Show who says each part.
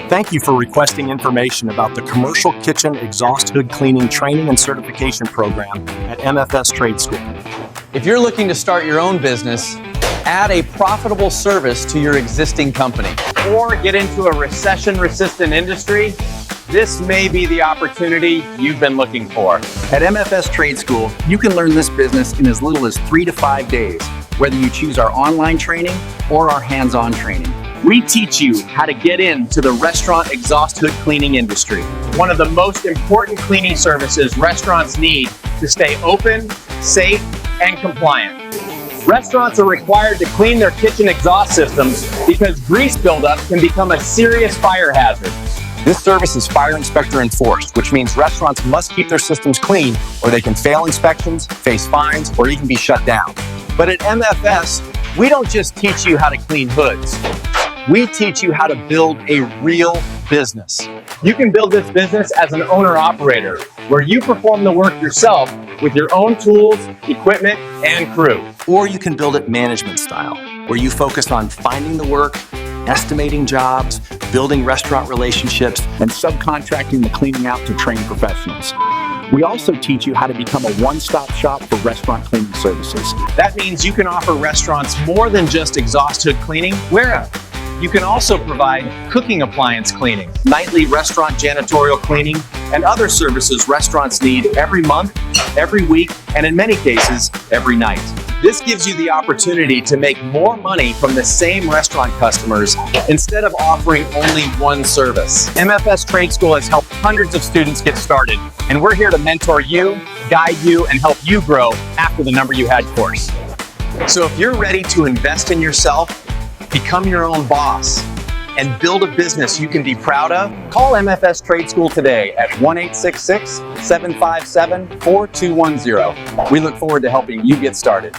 Speaker 1: Thank you for requesting information about the Commercial Kitchen Exhaust Hood Cleaning Training and Certification Program at MFS Trade School.
Speaker 2: If you're looking to start your own business, add a profitable service to your existing company,
Speaker 3: or get into a recession-resistant industry, this may be the opportunity you've been looking for.
Speaker 4: At MFS Trade School, you can learn this business in as little as 3 to 5 days, whether you choose our online training or our hands-on training.
Speaker 3: We teach you how to get into the restaurant exhaust hood cleaning industry, one of the most important cleaning services restaurants need to stay open, safe, and compliant. Restaurants are required to clean their kitchen exhaust systems because grease buildup can become a serious fire hazard.
Speaker 1: This service is fire inspector enforced, which means restaurants must keep their systems clean or they can fail inspections, face fines, or even be shut down.
Speaker 3: But at MFS, we don't just teach you how to clean hoods. We teach you how to build a real business. You can build this business as an owner-operator, where you perform the work yourself with your own tools, equipment, and crew.
Speaker 1: Or you can build it management style, where you focus on finding the work, estimating jobs, building restaurant relationships,
Speaker 4: and subcontracting the cleaning out to trained professionals. We also teach you how to become a one-stop shop for restaurant cleaning services.
Speaker 3: That means you can offer restaurants more than just exhaust hood cleaning. You can also provide cooking appliance cleaning, nightly restaurant janitorial cleaning, and other services restaurants need every month, every week, and in many cases, every night. This gives you the opportunity to make more money from the same restaurant customers instead of offering only one service. MFS Trade School has helped hundreds of students get started, and we're here to mentor you, guide you, and help you grow after the number you had course. So if you're ready to invest in yourself, become your own boss, and build a business you can be proud of, call MFS Trade School today at 1-866-757-4210. We look forward to helping you get started.